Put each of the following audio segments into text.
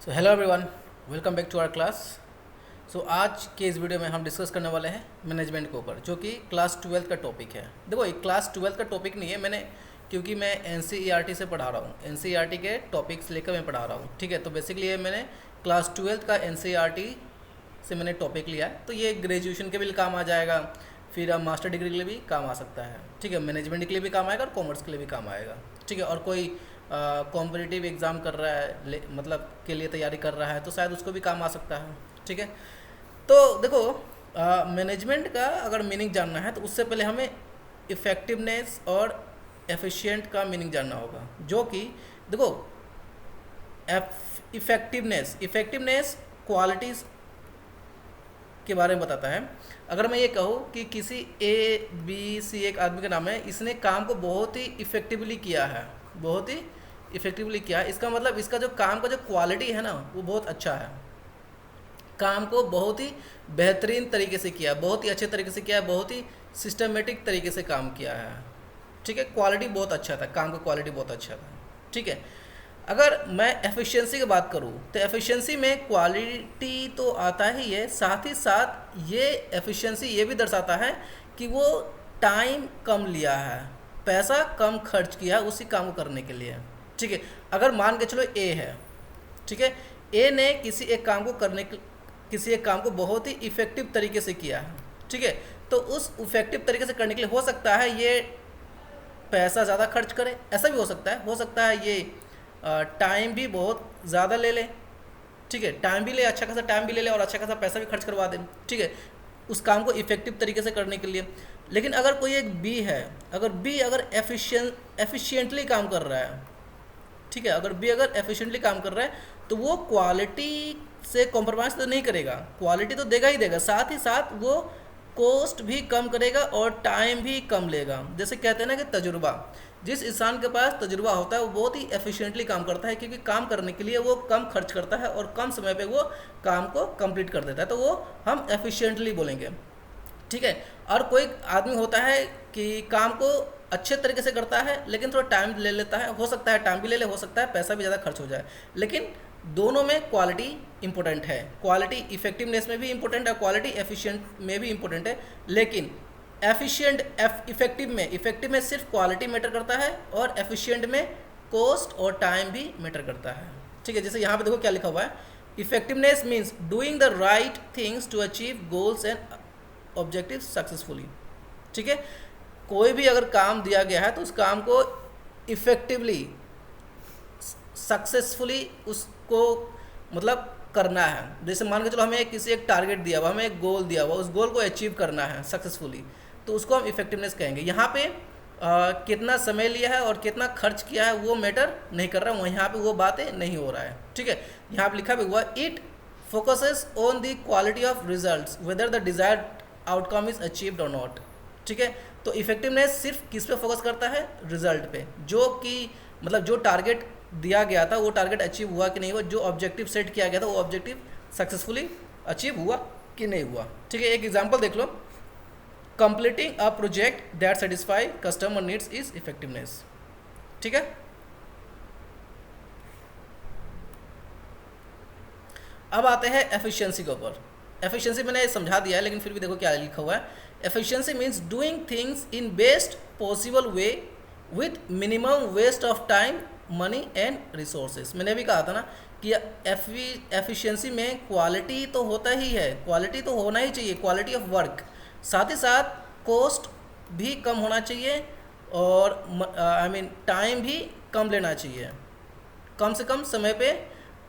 So hello everyone, welcome back to our class. So आज के इस वीडियो में हम डिस्कस करने वाले हैं मैनेजमेंट के ऊपर, जो कि क्लास 12 का टॉपिक है। देखो, ये क्लास 12 का टॉपिक नहीं है, क्योंकि मैं एनसीईआरटी से पढ़ा रहा हूँ, एनसीईआरटी के टॉपिक्स लेकर मैं पढ़ा रहा हूँ। ठीक है, तो बेसिकली ये मैंने क्लास 12 का एनसीईआरटी से मैंने टॉपिक लिया है। तो ये ग्रेजुएशन के भी काम आ जाएगा, फिर मास्टर डिग्री के लिए भी काम आ सकता है। ठीक है, मैनेजमेंट के लिए भी काम आएगा और कॉमर्स के लिए भी काम आएगा। ठीक है, और कोई कॉम्पिटिटिव एग्ज़ाम कर रहा है, मतलब के लिए तैयारी कर रहा है, तो शायद उसको भी काम आ सकता है। ठीक है, तो देखो, मैनेजमेंट का अगर मीनिंग जानना है तो उससे पहले हमें इफ़ेक्टिवनेस और एफिशिएंट का मीनिंग जानना होगा। जो कि देखो, इफ़ेक्टिवनेस क्वालिटीज़ के बारे में बताता है। अगर मैं ये कहूँ कि किसी ABC एक आदमी का नाम है, इसने काम को बहुत ही इफ़ेक्टिवली किया है, बहुत ही इफ़ेक्टिवली किया है, इसका मतलब इसका जो काम का जो क्वालिटी है ना, वो बहुत अच्छा है। काम को बहुत ही बेहतरीन तरीके से किया, बहुत ही अच्छे तरीके से किया, बहुत ही सिस्टमेटिक तरीके से काम किया है। ठीक है, क्वालिटी बहुत अच्छा था, काम का क्वालिटी बहुत अच्छा था। ठीक है, अगर मैं एफिशिएंसी की बात करूँ तो एफिशिएंसी में क्वालिटी तो आता ही है, साथ ही साथ ये एफिशिएंसी ये भी दर्शाता है कि वो टाइम कम लिया है, पैसा कम खर्च किया उसी काम को करने के लिए। ठीक है, अगर मान के चलो ए है, ठीक है, ए ने किसी एक काम को बहुत ही इफ़ेक्टिव तरीके से किया है। ठीक है, तो उस इफ़ेक्टिव तरीके से करने के लिए हो सकता है ये पैसा ज़्यादा खर्च करे, ऐसा भी हो सकता है ये टाइम भी बहुत ज़्यादा ले ले। ठीक है, टाइम भी ले, अच्छा खासा टाइम भी ले ले और अच्छा खासा पैसा भी खर्च करवा दे। ठीक है, उस काम को इफ़ेक्टिव तरीके से करने के लिए। लेकिन अगर कोई एक बी है, अगर एफिशिएंटली काम कर रहा है, ठीक है, अगर बी अगर एफिशिएंटली काम कर रहा है तो वो क्वालिटी से कॉम्प्रोमाइज़ तो नहीं करेगा, क्वालिटी तो देगा ही देगा, साथ ही साथ वो कॉस्ट भी कम करेगा और टाइम भी कम लेगा। जैसे कहते हैं ना कि तजुर्बा, जिस इंसान के पास तजुर्बा होता है वो बहुत ही एफिशिएंटली काम करता है, क्योंकि काम करने के लिए वो कम खर्च करता है और कम समय पे वो काम को कंप्लीट कर देता है, तो वो हम एफिशिएंटली बोलेंगे। ठीक है, और कोई आदमी होता है कि काम को अच्छे तरीके से करता है लेकिन थोड़ा टाइम ले लेता है, हो सकता है टाइम भी ले ले, हो सकता है पैसा भी ज़्यादा खर्च हो जाए, लेकिन दोनों में क्वालिटी इंपॉर्टेंट है। क्वालिटी इफेक्टिवनेस में भी इंपॉर्टेंट है, क्वालिटी एफिशिएंट में भी इंपॉर्टेंट है। लेकिन इफेक्टिव में सिर्फ क्वालिटी मैटर करता है और एफिशिएंट में कॉस्ट और टाइम भी मैटर करता है। ठीक है, जैसे यहाँ पे देखो क्या लिखा हुआ है, effectiveness means doing the right things to achieve goals and objective successfully. ठीक है, कोई भी अगर काम दिया गया है तो उस काम को इफेक्टिवली सक्सेसफुली उसको मतलब करना है। जैसे मान के चलो हमें किसी एक टारगेट दिया हुआ, हमें एक गोल दिया हुआ, उस गोल को अचीव करना है सक्सेसफुली, तो उसको हम इफेक्टिवनेस कहेंगे। यहाँ पे कितना समय लिया है और कितना खर्च किया है वो मैटर नहीं कर रहा है, यहाँ पे वो बातें नहीं हो रहा है। ठीक है, यहाँ पे लिखा भी हुआ, it focuses on the quality of results whether the desired outcome is achieved और नॉट। ठीक है, तो इफेक्टिवनेस सिर्फ किस पे फोकस करता है, रिजल्ट पे, जो कि मतलब जो टारगेट दिया गया था वो टारगेट अचीव हुआ कि नहीं हुआ, जो ऑब्जेक्टिव सेट किया गया था वो ऑब्जेक्टिव सक्सेसफुली अचीव हुआ कि नहीं हुआ। ठीक है, एक एग्जांपल देख लो, completing a project that satisfy customer needs is effectiveness. ठीक है, अब आते हैं एफिशिएंसी के ऊपर। एफिशिएंसी मैंने समझा दिया है, लेकिन फिर भी देखो क्या लिखा हुआ है, efficiency means doing things in best possible way with minimum waste of time, money and resources. मैंने भी कहा था ना कि एफिशिएंसी में क्वालिटी तो होता ही है, क्वालिटी तो होना ही चाहिए, क्वालिटी ऑफ वर्क, साथ ही साथ कॉस्ट भी कम होना चाहिए और टाइम भी कम लेना चाहिए। कम से कम समय पे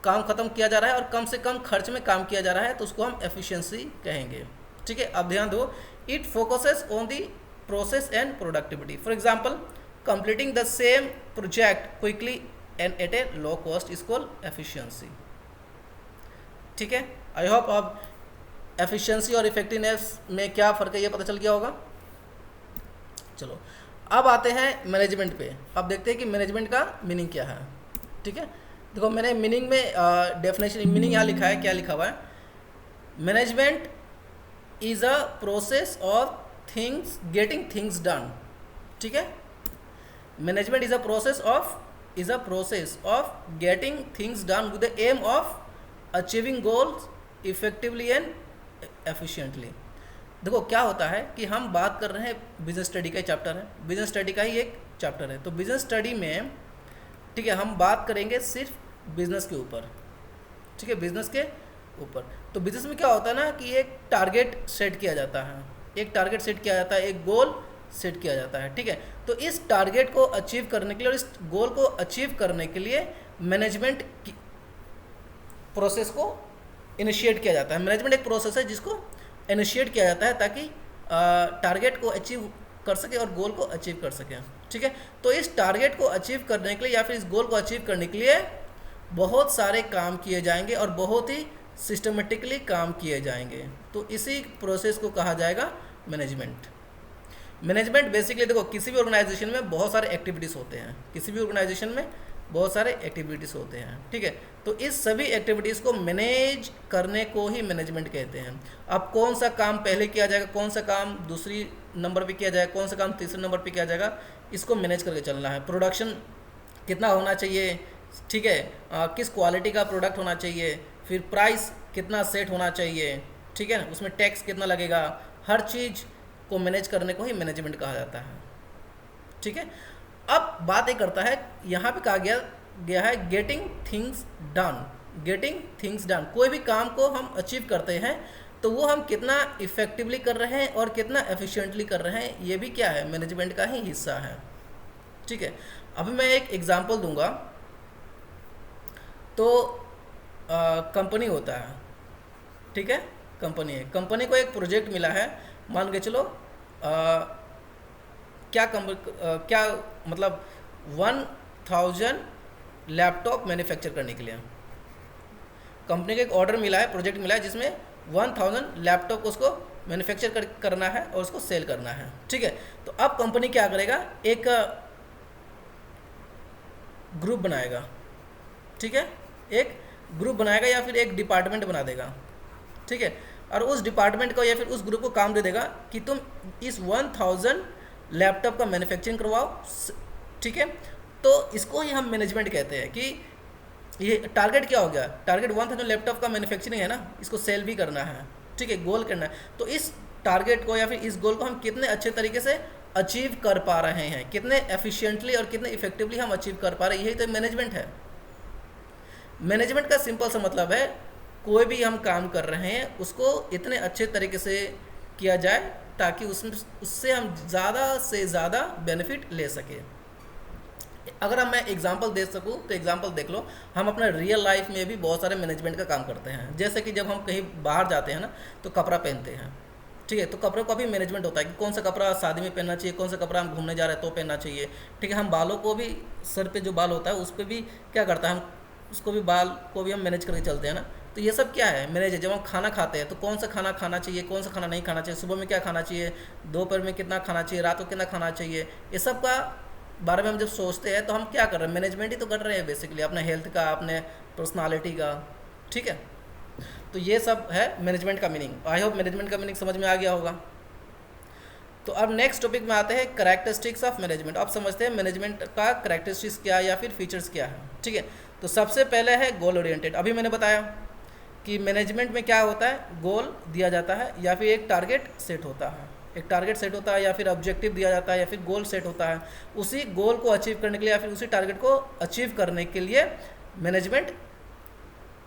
काम खत्म किया जा रहा है और कम से कम खर्च में काम किया जा रहा है, तो उसको हम एफिशिएंसी कहेंगे। ठीक है, अब ध्यान दो, it focuses on the process and productivity. For example, completing the same project quickly and at a low cost is called efficiency। ठीक है, आई होप अब एफिशिएंसी और इफेक्टिवनेस में क्या फ़र्क है ये पता चल गया होगा। चलो, अब आते हैं मैनेजमेंट पे। अब देखते हैं कि मैनेजमेंट का मीनिंग क्या है। ठीक है, देखो मैंने मीनिंग में डेफिनेशन मीनिंग यहाँ लिखा है, क्या लिखा हुआ है, management is a process of things getting things done. ठीक है, management is a process of getting things done with the aim of achieving goals effectively and efficiently. देखो क्या होता है कि हम बात कर रहे हैं बिजनेस स्टडी का चैप्टर है, बिजनेस स्टडी का ही एक चैप्टर है। तो बिजनेस स्टडी में ठीक है हम बात करेंगे सिर्फ बिजनेस के ऊपर, ठीक है, बिजनेस के ऊपर। तो बिजनेस में क्या होता है ना कि एक टारगेट सेट किया जाता है, एक टारगेट सेट किया जाता है, एक गोल सेट किया जाता है, ठीक है। तो इस टारगेट को अचीव करने के लिए और इस गोल को अचीव करने के लिए मैनेजमेंट की प्रोसेस को इनिशिएट किया जाता है। मैनेजमेंट एक प्रोसेस है जिसको इनिशिएट किया जाता है ताकि टारगेट को अचीव कर सके और गोल को अचीव कर सके, ठीक है। तो इस टारगेट को अचीव करने के लिए या फिर इस गोल को अचीव करने के लिए बहुत सारे काम किए जाएंगे और बहुत ही सिस्टमेटिकली काम किए जाएंगे। तो इसी प्रोसेस को कहा जाएगा मैनेजमेंट। मैनेजमेंट बेसिकली देखो किसी भी ऑर्गेनाइजेशन में बहुत सारे एक्टिविटीज़ होते हैं, किसी भी ऑर्गेनाइजेशन में बहुत सारे एक्टिविटीज़ होते हैं, ठीक है। तो इस सभी एक्टिविटीज़ को मैनेज करने को ही मैनेजमेंट कहते हैं। अब कौन सा काम पहले किया जाएगा, कौन सा काम दूसरी नंबर पे किया जाएगा, कौन सा काम तीसरे नंबर पे किया जाएगा, इसको मैनेज करके चलना है। प्रोडक्शन कितना होना चाहिए, ठीक है, किस क्वालिटी का प्रोडक्ट होना चाहिए, फिर प्राइस कितना सेट होना चाहिए, ठीक है, उसमें टैक्स कितना लगेगा, हर चीज़ को मैनेज करने को ही मैनेजमेंट कहा जाता है, ठीक है। अब बात ये करता है, यहाँ पे कहा गया है getting things done. Getting things done, कोई भी काम को हम अचीव करते हैं तो वो हम कितना इफेक्टिवली कर रहे हैं और कितना एफिशिएंटली कर रहे हैं, ये भी क्या है, मैनेजमेंट का ही हिस्सा है, ठीक है। अभी मैं एक एग्जांपल दूंगा। तो कंपनी होता है, ठीक है, कंपनी है, कंपनी को एक प्रोजेक्ट मिला है, मान के चलो क्या मतलब 1000 लैपटॉप मैन्युफैक्चर करने के लिए कंपनी को एक ऑर्डर मिला है, प्रोजेक्ट मिला है जिसमें 1000 लैपटॉप उसको मैन्युफैक्चर करना है और उसको सेल करना है, ठीक है। तो अब कंपनी क्या करेगा, एक ग्रुप बनाएगा, ठीक है, एक ग्रुप बनाएगा या फिर एक डिपार्टमेंट बना देगा, ठीक है, और उस डिपार्टमेंट को या फिर उस ग्रुप को काम दे देगा कि तुम इस 1000 लैपटॉप का मैन्युफैक्चरिंग करवाओ, ठीक है। तो इसको ही हम मैनेजमेंट कहते हैं कि ये टारगेट क्या हो गया, टारगेट 1000 लैपटॉप का मैन्युफैक्चरिंग है ना, इसको सेल भी करना है, ठीक है, गोल करना है। तो इस टारगेट को या फिर इस गोल को हम कितने अच्छे तरीके से अचीव कर पा रहे हैं, कितने एफिशिएंटली और कितने इफेक्टिवली हम अचीव कर पा रहे हैं, यही तो मैनेजमेंट है। मैनेजमेंट का सिंपल सा मतलब है कोई भी हम काम कर रहे हैं उसको इतने अच्छे तरीके से किया जाए ताकि उससे हम ज़्यादा से ज़्यादा बेनिफिट ले सके। अगर मैं एग्जांपल दे सकूं तो एग्जांपल देख लो, हम अपने रियल लाइफ में भी बहुत सारे मैनेजमेंट का काम करते हैं। जैसे कि जब हम कहीं बाहर जाते हैं ना तो कपड़ा पहनते हैं, ठीक है, तो कपड़ों का भी मैनेजमेंट होता है कि कौन सा कपड़ा शादी में पहनना चाहिए, कौन सा कपड़ा हम घूमने जा रहे हैं तो पहनना चाहिए, ठीक है। हम बालों को भी, सर पे जो बाल होता है उस पर भी क्या करता है, हम उसको भी, बाल को भी हम मैनेज करके चलते हैं ना। तो ये सब क्या है, मैनेज है। जब हम खाना खाते हैं तो कौन सा खाना खाना चाहिए, कौन सा खाना नहीं खाना चाहिए, सुबह में क्या खाना चाहिए, दोपहर में कितना खाना चाहिए, रात को कितना खाना चाहिए, ये सब का बारे में हम जब सोचते हैं तो हम क्या कर रहे हैं, मैनेजमेंट ही तो कर रहे हैं बेसिकली, अपने हेल्थ का, अपने पर्सनालिटी का, ठीक है। तो ये सब है मैनेजमेंट का मीनिंग। आई होप मैनेजमेंट का मीनिंग समझ में आ गया होगा। तो अब नेक्स्ट टॉपिक में आते हैं कैरेक्टरिस्टिक्स ऑफ मैनेजमेंट। आप समझते हैं मैनेजमेंट का कैरेक्टरिस्टिक्स क्या है या फिर फीचर्स क्या है, ठीक है। तो सबसे पहले है गोल ओरिएंटेड। अभी मैंने बताया कि मैनेजमेंट में क्या होता है, गोल दिया जाता है या फिर एक टारगेट सेट होता है, एक टारगेट सेट होता है या फिर ऑब्जेक्टिव दिया जाता है या फिर गोल सेट होता है। उसी गोल को अचीव करने के लिए या फिर उसी टारगेट को अचीव करने के लिए मैनेजमेंट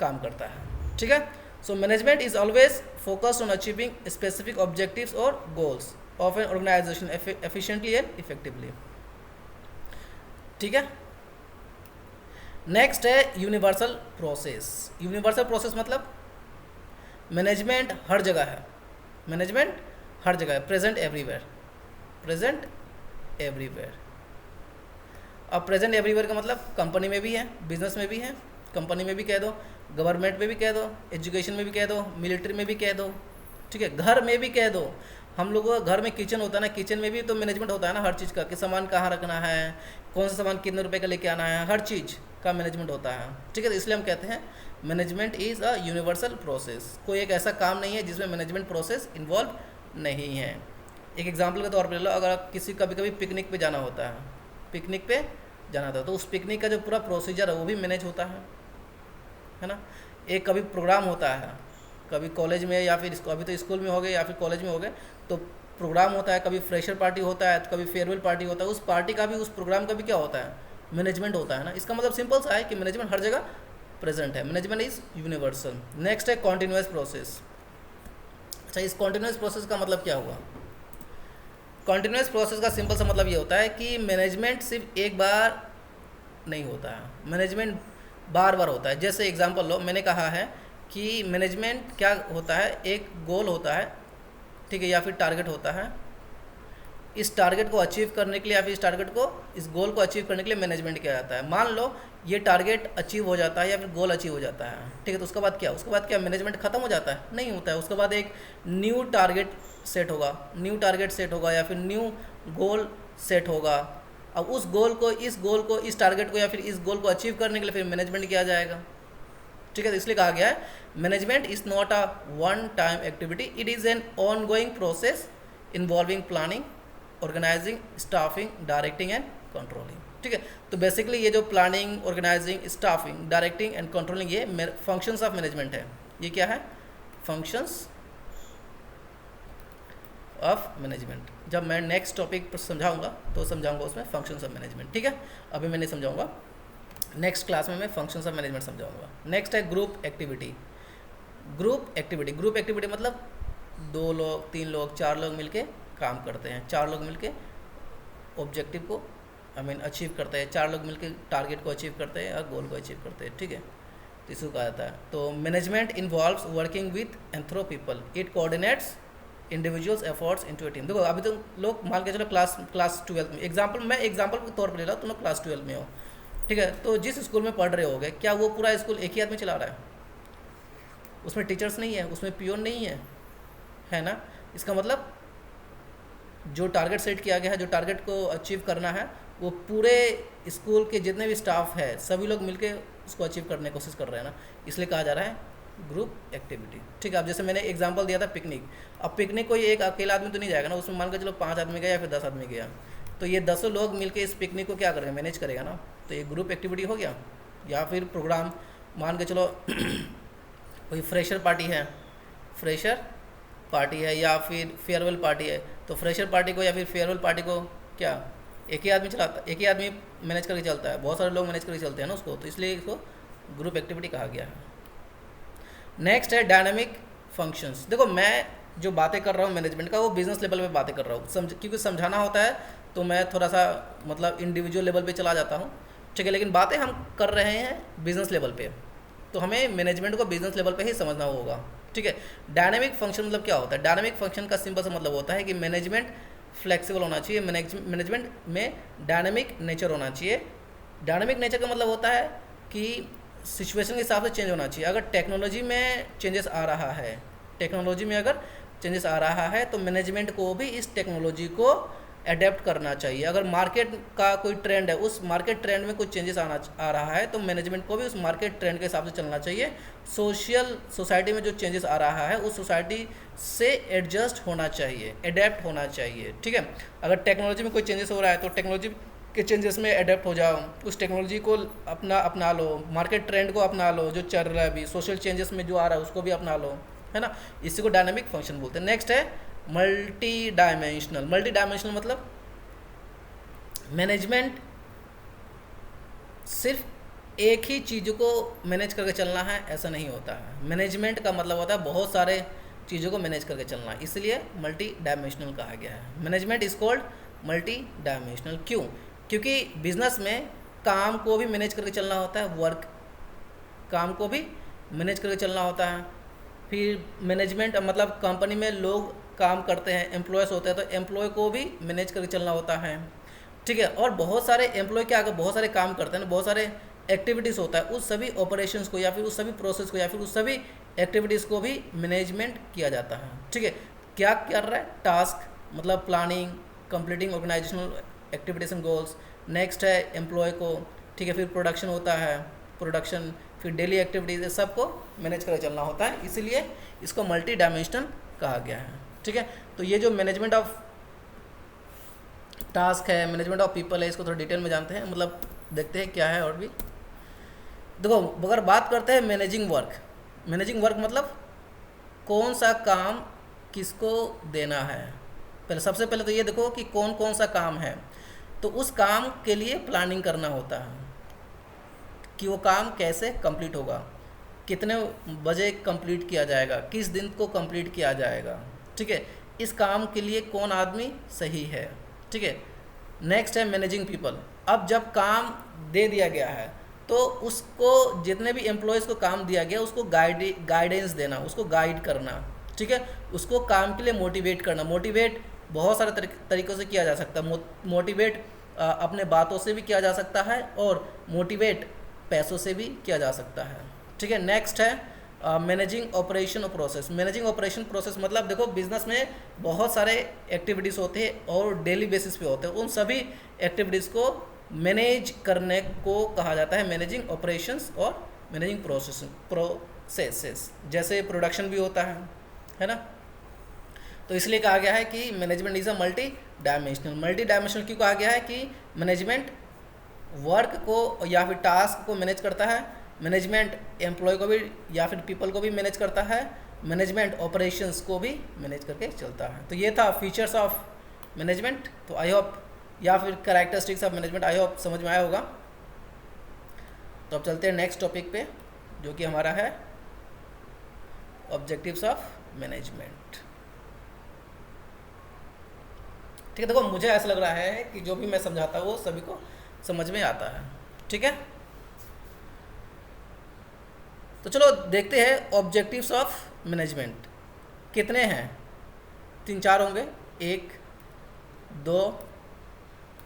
काम करता है, ठीक है। So management is always focused on achieving specific objectives और goals of an organization efficiently and effectively, ठीक है। नेक्स्ट है यूनिवर्सल प्रोसेस। यूनिवर्सल प्रोसेस मतलब मैनेजमेंट हर जगह है, मैनेजमेंट हर जगह है, प्रेजेंट एवरीवेयर, प्रेजेंट एवरीवेयर। अब प्रेजेंट एवरीवेयर का मतलब कंपनी में भी है, बिजनेस में भी है, कंपनी में भी कह दो, गवर्नमेंट में भी कह दो, एजुकेशन में भी कह दो, मिलिट्री में भी कह दो, ठीक है, घर में भी कह दो। हम लोगों का घर में किचन होता है ना, किचन में भी तो मैनेजमेंट होता है ना हर चीज़ का, कि सामान कहाँ रखना है, कौन सा सामान कितने रुपए का लेके आना है, हर चीज़ का मैनेजमेंट होता है, ठीक है। तो इसलिए हम कहते हैं management is a universal process. कोई एक ऐसा काम नहीं है जिसमें मैनेजमेंट प्रोसेस इन्वॉल्व नहीं है। एक एग्जांपल के तौर पर ले लो, अगर किसी कभी कभी पिकनिक पे जाना होता है, पिकनिक पे जाना होता है तो उस पिकनिक का जो पूरा प्रोसीजर है वो भी मैनेज होता है ना। एक कभी प्रोग्राम होता है, कभी कॉलेज में या फिर अभी तो स्कूल में हो गए या फिर कॉलेज में हो गए, तो प्रोग्राम होता है, कभी फ्रेशर पार्टी होता है, तो कभी फेयरवेल पार्टी होता है। उस पार्टी का भी, उस प्रोग्राम का भी क्या होता है, मैनेजमेंट होता है ना। इसका मतलब सिंपल सा है कि मैनेजमेंट हर जगह प्रेजेंट है, मैनेजमेंट इज यूनिवर्सल। नेक्स्ट है कॉन्टिन्यूस प्रोसेस। अच्छा, इस कॉन्टिन्यूस प्रोसेस का मतलब क्या हुआ? कॉन्टिन्यूस प्रोसेस का सिंपल सा मतलब ये होता है कि मैनेजमेंट सिर्फ एक बार नहीं होता है, मैनेजमेंट बार बार होता है। जैसे एग्जांपल लो, मैंने कहा है कि मैनेजमेंट क्या होता है, एक गोल होता है, ठीक है, या फिर टारगेट होता है। इस टारगेट को अचीव करने के लिए या फिर इस गोल को अचीव करने के लिए मैनेजमेंट किया जाता है। मान लो ये टारगेट अचीव हो जाता है या फिर गोल अचीव हो जाता है, ठीक है, तो उसके बाद क्या मैनेजमेंट खत्म हो जाता है? नहीं होता है। उसके बाद एक न्यू टारगेट सेट होगा या फिर न्यू गोल सेट होगा। अब इस टारगेट को या फिर इस गोल को अचीव करने के लिए फिर मैनेजमेंट किया जाएगा, ठीक है। तो इसलिए कहा गया है management is not a one time activity, it is an ongoing process involving planning, organizing, staffing, directing and controlling, ठीक है। तो बेसिकली ये जो planning, organizing, staffing, directing and controlling, ये फंक्शंस ऑफ मैनेजमेंट है। ये क्या है? Functions of management. जब मैं नेक्स्ट टॉपिक पर समझाऊंगा तो समझाऊंगा उसमें फंक्शंस ऑफ मैनेजमेंट, ठीक है। अभी मैं नहीं समझाऊंगा, नेक्स्ट क्लास में मैं फंक्शंस ऑफ मैनेजमेंट समझाऊंगा। नेक्स्ट है ग्रुप एक्टिविटी। ग्रुप एक्टिविटी मतलब 2 लोग, 3 लोग, 4 लोग मिलके काम करते हैं। 4 लोग मिलके ऑब्जेक्टिव को अचीव करते हैं, 4 लोग मिलके टारगेट को अचीव करते हैं और गोल को अचीव करते हैं, ठीक है। तो इसको कहा जाता है। तो management involves working with anthro people, it coordinates individuals efforts into a team. देखो अभी तो लोग मान के चलो क्लास 12 में, मैं एग्जांपल के तौर पर ले रहा हूँ, तुम लोग क्लास 12 में हो, ठीक है। तो जिस स्कूल में पढ़ रहे होगे, क्या वो पूरा स्कूल एक ही आदमी चला रहा है? उसमें टीचर्स नहीं है, उसमें पियोन नहीं है ना। इसका मतलब जो टारगेट सेट किया गया है, जो टारगेट को अचीव करना है, वो पूरे स्कूल के जितने भी स्टाफ है सभी लोग मिलके उसको अचीव करने की कोशिश कर रहे हैं ना। इसलिए कहा जा रहा है ग्रुप एक्टिविटी, ठीक है। अब जैसे मैंने एग्जांपल दिया था पिकनिक, अब पिकनिक कोई एक अकेला आदमी तो नहीं जाएगा ना, उसमें मान के चलो 5 आदमी गया या फिर 10 आदमी गया, तो ये 10 लोग मिलके इस पिकनिक को क्या करेंगे, मैनेज करेगा ना। तो ये ग्रुप एक्टिविटी हो गया। या फिर प्रोग्राम, मान के चलो कोई फ्रेशर पार्टी है या फिर फेयरवेल पार्टी है, तो फ्रेशर पार्टी को या फिर फेयरवेल पार्टी को क्या एक ही आदमी मैनेज करके चलता है, बहुत सारे लोग मैनेज करके चलते हैं ना उसको, तो इसलिए इसको ग्रुप एक्टिविटी कहा गया है। नेक्स्ट है डायनामिक फंक्शंस। देखो मैं जो बातें कर रहा हूँ मैनेजमेंट का, वो बिजनेस लेवल पे बातें कर रहा हूँ, क्योंकि समझाना होता है तो मैं थोड़ा सा मतलब इंडिविजुअल लेवल पे चला जाता हूँ, ठीक है। लेकिन बातें हम कर रहे हैं बिजनेस लेवल पे, तो हमें मैनेजमेंट को बिजनेस लेवल पे ही समझना होगा, ठीक है। डायनामिक फंक्शन मतलब क्या होता है? डायनामिक फंक्शन का सिंपल सा मतलब होता है कि मैनेजमेंट फ्लेक्सिबल होना चाहिए, मैनेजमेंट में डायनामिक नेचर होना चाहिए। डायनामिक नेचर का मतलब होता है कि सिचुएशन के हिसाब से चेंज होना चाहिए। अगर टेक्नोलॉजी में चेंजेस आ रहा है तो मैनेजमेंट को भी इस टेक्नोलॉजी को अडेप्ट करना चाहिए। अगर मार्केट का कोई ट्रेंड है, उस मार्केट ट्रेंड में कुछ चेंजेस आ रहा है, तो मैनेजमेंट को भी उस मार्केट ट्रेंड के हिसाब से चलना चाहिए। सोसाइटी में जो चेंजेस आ रहा है उस सोसाइटी से एडजस्ट होना चाहिए, अडेप्ट होना चाहिए, ठीक है। अगर टेक्नोलॉजी में कोई चेंजेस हो रहा है तो टेक्नोलॉजी के चेंजेस में अडेप्ट हो जाओ, उस टेक्नोलॉजी को अपना लो, मार्केट ट्रेंड को अपना लो, जो चल रहा है अभी सोशल चेंजेस में जो आ रहा है उसको भी अपना लो, है ना। इसी को डायनामिक फंक्शन बोलते हैं। नेक्स्ट है मल्टी डायमेंशनल मतलब मैनेजमेंट सिर्फ एक ही चीज़ों को मैनेज करके चलना है ऐसा नहीं होता है। मैनेजमेंट का मतलब होता है बहुत सारे चीज़ों को मैनेज करके चलना, इसलिए मल्टी डायमेंशनल कहा गया है। Management is called multi dimensional. क्यों? क्योंकि बिजनेस में काम को भी मैनेज करके चलना होता है, काम को भी मैनेज करके चलना होता है। फिर मैनेजमेंट मतलब कंपनी में लोग काम करते हैं, एम्प्लॉयज़ होते हैं, तो एम्प्लॉय को भी मैनेज करके चलना होता है, ठीक है। और बहुत सारे एम्प्लॉय क्या अगर बहुत सारे काम करते हैं ना, बहुत सारे एक्टिविटीज़ होता है, उस सभी ऑपरेशंस को या फिर उस सभी प्रोसेस को या फिर उस सभी एक्टिविटीज़ को भी मैनेजमेंट किया जाता है, ठीक है। क्या कर रहा है? टास्क मतलब planning, completing organizational activities and goals. Next है एम्प्लॉय को, ठीक है। फिर प्रोडक्शन होता है, फिर डेली एक्टिविटीज़, सबको मैनेज करके चलना होता है, इसीलिए इसको मल्टी डायमेंशनल कहा गया है, ठीक है। तो ये जो मैनेजमेंट ऑफ टास्क है, मैनेजमेंट ऑफ पीपल है, इसको थोड़ा डिटेल में जानते हैं, मतलब देखते हैं क्या है। और भी देखो अगर बात करते हैं मैनेजिंग वर्क, मैनेजिंग वर्क मतलब कौन सा काम किसको देना है। पहले सबसे पहले तो ये देखो कि कौन कौन सा काम है, तो उस काम के लिए प्लानिंग करना होता है कि वो काम कैसे कंप्लीट होगा, कितने बजे कंप्लीट किया जाएगा, किस दिन को कंप्लीट किया जाएगा। ठीक है, इस काम के लिए कौन आदमी सही है। ठीक है, नेक्स्ट है मैनेजिंग पीपल। अब जब काम दे दिया गया है तो उसको, जितने भी एम्प्लॉयज़ को काम दिया गया उसको गाइडेंस देना, उसको गाइड करना। ठीक है, उसको काम के लिए मोटिवेट करना। मोटिवेट बहुत सारे तरीक़ों से किया जा सकता है। मोटिवेट अपने बातों से भी किया जा सकता है और मोटिवेट पैसों से भी किया जा सकता है। ठीक है, नेक्स्ट है मैनेजिंग ऑपरेशन और प्रोसेस। मैनेजिंग ऑपरेशन प्रोसेस मतलब देखो बिजनेस में बहुत सारे एक्टिविटीज़ होते हैं और डेली बेसिस पे होते हैं, उन सभी एक्टिविटीज़ को मैनेज करने को कहा जाता है मैनेजिंग ऑपरेशंस और मैनेजिंग प्रोसेसेस। जैसे प्रोडक्शन भी होता है ना, तो इसलिए कहा गया है कि management is a multi dimensional. Multi dimensional क्यों कहा गया है कि मैनेजमेंट वर्क को या फिर टास्क को मैनेज करता है, मैनेजमेंट एम्प्लॉय को भी या फिर पीपल को भी मैनेज करता है, मैनेजमेंट ऑपरेशंस को भी मैनेज करके चलता है। तो ये था फीचर्स ऑफ मैनेजमेंट। तो आई होप, या फिर characteristics of management, I hope समझ में आया होगा। तो अब चलते हैं नेक्स्ट टॉपिक पे जो कि हमारा है ऑब्जेक्टिव्स ऑफ मैनेजमेंट। ठीक है, देखो मुझे ऐसा लग रहा है कि जो भी मैं समझाता हूँ वो सभी को समझ में आता है। ठीक है, तो चलो देखते हैं ऑब्जेक्टिव्स ऑफ मैनेजमेंट कितने हैं। 3-4 होंगे, 1 2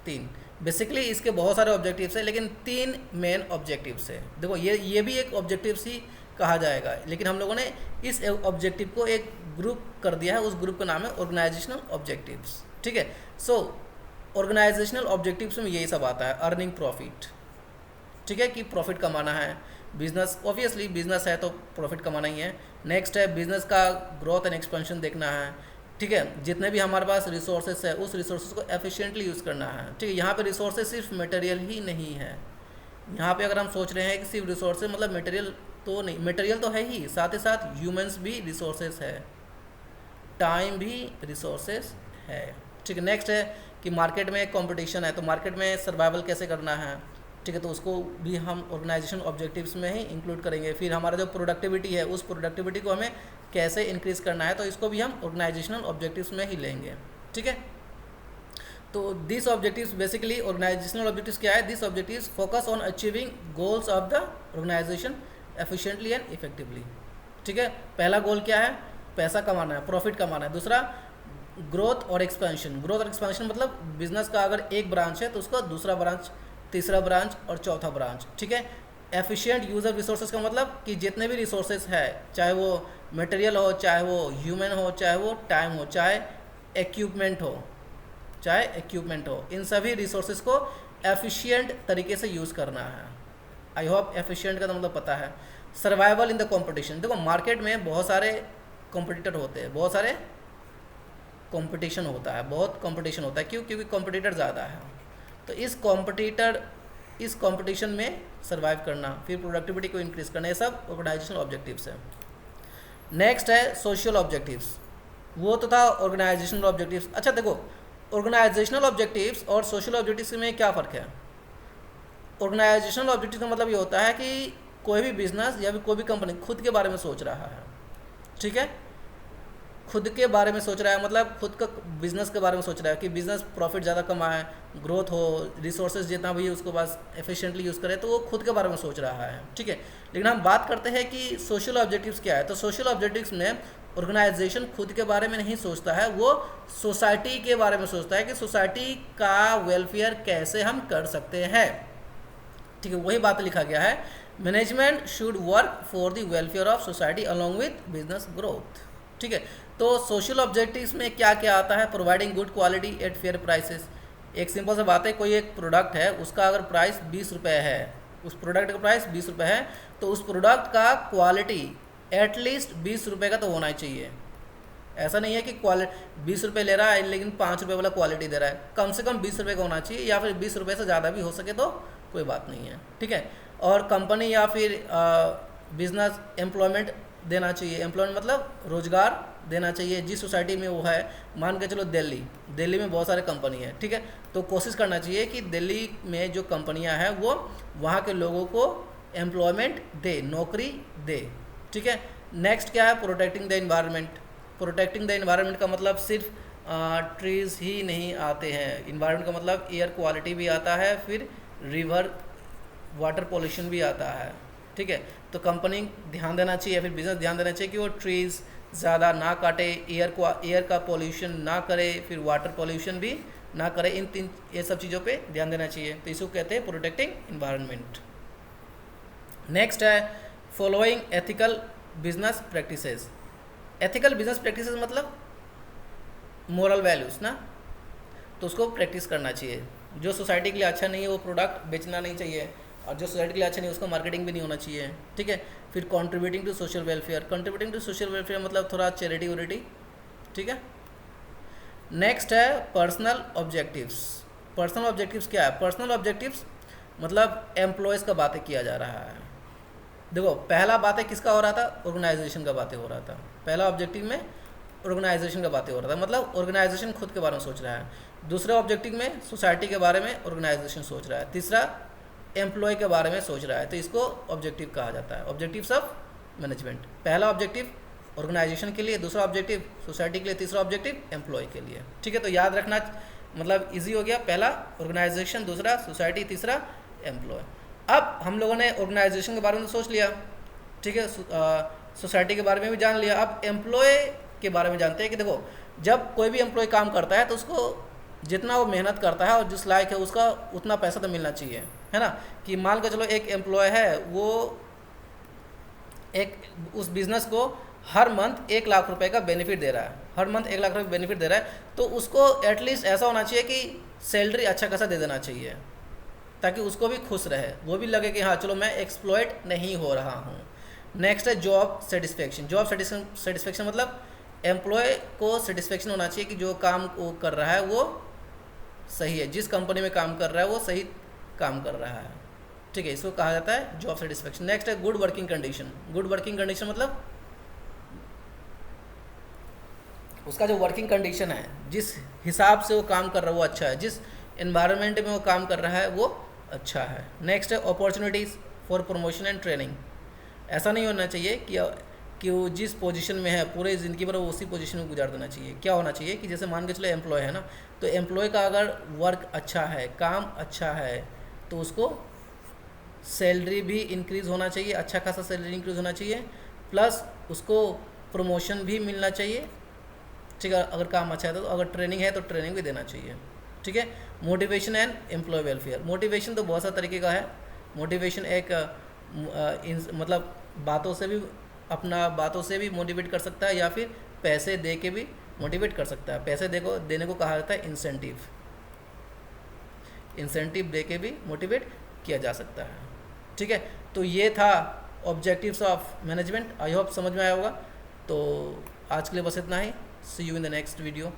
3। बेसिकली इसके बहुत सारे ऑब्जेक्टिव्स हैं लेकिन 3 मेन ऑब्जेक्टिव्स है। देखो ये भी एक ऑब्जेक्टिव्स ही कहा जाएगा, लेकिन हम लोगों ने इस ऑब्जेक्टिव को एक ग्रुप कर दिया है, उस ग्रुप का नाम है ऑर्गेनाइजेशनल ऑब्जेक्टिव्स। ठीक है, सो ऑर्गेनाइजेशनल ऑब्जेक्टिव्स में यही सब आता है। अर्निंग प्रॉफिट, ठीक है, कि प्रॉफिट कमाना है। बिजनेस, ऑब्वियसली बिजनेस है तो प्रॉफिट कमाना ही है। नेक्स्ट है बिजनेस का ग्रोथ एंड एक्सपेंशन देखना है। ठीक है, जितने भी हमारे पास रिसोर्सेस है उस रिसोर्सेज को एफिशिएंटली यूज़ करना है। ठीक है, यहाँ पे रिसोर्सेज सिर्फ मटेरियल ही नहीं है। यहाँ पे अगर हम सोच रहे हैं कि सिर्फ रिसोर्सेज मतलब मटेरियल, तो नहीं, मटेरियल तो है ही, साथ ही साथ ह्यूमंस भी रिसोर्सेज है, टाइम भी रिसोर्सेज है। ठीक है, नेक्स्ट है कि मार्केट में कंपटीशन है तो मार्केट में सर्वाइवल कैसे करना है। ठीक है, तो उसको भी हम ऑर्गेनाइजेशन ऑब्जेक्टिव्स में ही इंक्लूड करेंगे। फिर हमारा जो प्रोडक्टिविटी है उस प्रोडक्टिविटी को हमें कैसे इंक्रीज़ करना है तो इसको भी हम ऑर्गेनाइजेशनल ऑब्जेक्टिव्स में ही लेंगे। ठीक है, तो this objectives basically organizational objectives क्या है? This objectives focus on achieving goals of the organization efficiently and effectively. ठीक है, पहला गोल क्या है? पैसा कमाना है, प्रॉफिट कमाना है। दूसरा ग्रोथ और एक्सपेंशन। ग्रोथ और एक्सपेंशन मतलब बिजनेस का अगर एक ब्रांच है तो उसका दूसरा ब्रांच, तीसरा ब्रांच और चौथा ब्रांच। ठीक है, एफिशिएंट यूज़ ऑफ रिसोर्सेज का मतलब कि जितने भी रिसोर्सेज है, चाहे वो मटेरियल हो, चाहे वो ह्यूमन हो, चाहे वो टाइम हो, चाहे इक्विपमेंट हो, इन सभी रिसोर्सेज को एफिशिएंट तरीके से यूज़ करना है। आई होप एफिशिएंट का तो मतलब पता है। Survival in the competition. देखो मार्केट में बहुत सारे कॉम्पिटिटर होते हैं, बहुत सारे कंपटीशन होता है, बहुत कंपटीशन होता है। क्यों? क्योंकि कॉम्पिटिटर ज़्यादा है। तो इस कंपटीशन में सर्वाइव करना, फिर प्रोडक्टिविटी को इंक्रीज करना, ये सब ऑर्गेनाइजेशनल ऑब्जेक्टिव्स है। नेक्स्ट है सोशल ऑब्जेक्टिव्स। वो तो था ऑर्गेनाइजेशनल ऑब्जेक्टिव्स। अच्छा देखो, ऑर्गेनाइजेशनल ऑब्जेक्टिव्स और सोशल ऑब्जेक्टिव्स में क्या फ़र्क है? ऑर्गेनाइजेशनल ऑब्जेक्टिव का मतलब ये होता है कि कोई भी बिजनेस या फिर कोई भी कंपनी खुद के बारे में सोच रहा है। ठीक है, खुद के बारे में सोच रहा है मतलब खुद का बिजनेस के बारे में सोच रहा है कि बिजनेस प्रॉफिट ज़्यादा कमाए, ग्रोथ हो, रिसोर्सेज जितना भी उसको पास एफिशिएंटली यूज़ करे, तो वो खुद के बारे में सोच रहा है। ठीक है, लेकिन हम बात करते हैं कि सोशल ऑब्जेक्टिव्स क्या है। तो सोशल ऑब्जेक्टिव्स में ऑर्गेनाइजेशन खुद के बारे में नहीं सोचता है, वो सोसाइटी के बारे में सोचता है कि सोसाइटी का वेलफेयर कैसे हम कर सकते हैं। ठीक है, वही बात लिखा गया है, management should work for the welfare of society along with business growth. ठीक है, तो सोशल ऑब्जेक्टिव्स में क्या क्या आता है? Providing good quality at fair prices. एक सिंपल सा बात है, कोई एक प्रोडक्ट है, उसका अगर प्राइस 20 रुपये है, उस प्रोडक्ट का प्राइस 20 रुपये है, तो उस प्रोडक्ट का क्वालिटी एटलीस्ट 20 रुपये का तो होना ही चाहिए। ऐसा नहीं है कि 20 रुपये ले रहा है लेकिन 5 रुपये वाला क्वालिटी दे रहा है। कम से कम 20 रुपये का होना चाहिए, या फिर 20 रुपये से ज़्यादा भी हो सके तो कोई बात नहीं है। ठीक है, और कंपनी या फिर बिजनेस एम्प्लॉयमेंट देना चाहिए। एम्प्लॉयमेंट मतलब रोजगार देना चाहिए जिस सोसाइटी में वो है। मान के चलो दिल्ली में बहुत सारे कंपनी है, ठीक है, तो कोशिश करना चाहिए कि दिल्ली में जो कंपनियां हैं वो वहाँ के लोगों को एम्प्लॉयमेंट दे, नौकरी दे, ठीक है। नेक्स्ट क्या है, protecting the environment. Protecting the environment का मतलब सिर्फ ट्रीज़ ही नहीं आते हैं, इन्वायरमेंट का मतलब एयर क्वालिटी भी आता है, फिर रिवर वाटर पोल्यूशन भी आता है, ठीक है। तो कंपनी ध्यान देना चाहिए, फिर बिजनेस ध्यान देना चाहिए कि वो ट्रीज़ ज़्यादा ना काटे, एयर का पोल्यूशन ना करे, फिर वाटर पोल्यूशन भी ना करे। ये सब चीज़ों पे ध्यान देना चाहिए, तो इसको कहते हैं प्रोटेक्टिंग इन्वायरमेंट। नेक्स्ट है following ethical business practices. Ethical business practices मतलब मोरल वैल्यूज़ ना, तो उसको प्रैक्टिस करना चाहिए। जो सोसाइटी के लिए अच्छा नहीं है वो प्रोडक्ट बेचना नहीं चाहिए, और जो सोसाइटी के लिए अच्छा नहीं है उसका मार्केटिंग भी नहीं होना चाहिए, ठीक है। फिर contributing to social welfare. Contributing to social welfare मतलब थोड़ा चैरिटी वैरिटी, ठीक है। नेक्स्ट है पर्सनल ऑब्जेक्टिव्स। पर्सनल ऑब्जेक्टिव्स क्या है? पर्सनल ऑब्जेक्टिव्स मतलब एम्प्लॉयज़ का बातें किया जा रहा है। देखो पहला बातें किसका हो रहा था? ऑर्गेनाइजेशन का बातें हो रहा था। पहला ऑब्जेक्टिव में ऑर्गेनाइजेशन का बातें हो रहा था, मतलब ऑर्गेनाइजेशन खुद के बारे में सोच रहा है। दूसरे ऑब्जेक्टिव में सोसाइटी के बारे में ऑर्गेनाइजेशन सोच रहा है। तीसरा एम्प्लॉय के बारे में सोच रहा है, तो इसको ऑब्जेक्टिव कहा जाता है, ऑब्जेक्टिव्स ऑफ मैनेजमेंट। पहला ऑब्जेक्टिव ऑर्गेनाइजेशन के लिए, दूसरा ऑब्जेक्टिव सोसाइटी के लिए, तीसरा ऑब्जेक्टिव एम्प्लॉय के लिए, ठीक है। तो याद रखना, मतलब इजी हो गया। पहला ऑर्गेनाइजेशन, दूसरा सोसाइटी, तीसरा एम्प्लॉय। अब हम लोगों ने ऑर्गेनाइजेशन के बारे में सोच लिया, ठीक है, सोसाइटी के बारे में भी जान लिया। अब एम्प्लॉय के बारे में जानते हैं कि देखो जब कोई भी एम्प्लॉय काम करता है तो उसको जितना वो मेहनत करता है और जिस लायक है उसका उतना पैसा तो मिलना चाहिए, है ना। कि मान के चलो एक एम्प्लॉय है, वो एक उस बिज़नेस को हर मंथ 1 लाख रुपए का बेनिफिट दे रहा है, हर मंथ 1 लाख रुपए बेनिफिट दे रहा है, तो उसको एटलीस्ट ऐसा होना चाहिए कि सैलरी अच्छा खासा दे देना चाहिए, ताकि उसको भी खुश रहे, वो भी लगे कि हाँ चलो मैं एक्सप्लॉइट नहीं हो रहा हूँ। नेक्स्ट है जॉब सेटिस्फेक्शन। जॉब सेटिस्फेक्शन मतलब एम्प्लॉय को सेटिस्फेक्शन होना चाहिए कि जो काम वो कर रहा है वो सही है, जिस कंपनी में काम कर रहा है वो सही काम कर रहा है, ठीक है, इसको कहा जाता है जॉब सेटिस्फेक्शन। नेक्स्ट है good working condition. Good working condition मतलब उसका जो वर्किंग कंडीशन है, जिस हिसाब से वो काम कर रहा है वो अच्छा है, जिस एनवायरनमेंट में वो काम कर रहा है वो अच्छा है। नेक्स्ट है opportunities for promotion and training. ऐसा नहीं होना चाहिए कि वो जिस पोजीशन में है पूरे ज़िंदगी भर वो उसी पोजीशन में गुजार देना चाहिए। क्या होना चाहिए कि जैसे मान के चलो एम्प्लॉय है ना, तो एम्प्लॉय का अगर वर्क अच्छा है, काम अच्छा है, तो उसको सैलरी भी इंक्रीज़ होना चाहिए, अच्छा खासा सैलरी इंक्रीज़ होना चाहिए, प्लस उसको प्रमोशन भी मिलना चाहिए, ठीक है, अगर काम अच्छा है तो। अगर ट्रेनिंग है तो ट्रेनिंग भी देना चाहिए, ठीक है। Motivation and employee welfare. Motivation तो बहुत सारे तरीके का है। मोटिवेशन एक मतलब बातों से भी मोटिवेट कर सकता है, या फिर पैसे दे के भी मोटिवेट कर सकता है। पैसे देने को कहा जाता है इंसेंटिव। इंसेंटिव दे के भी मोटिवेट किया जा सकता है, ठीक है। तो ये था objectives of management. I hope समझ में आया होगा। तो आज के लिए बस इतना ही। See you in the next video.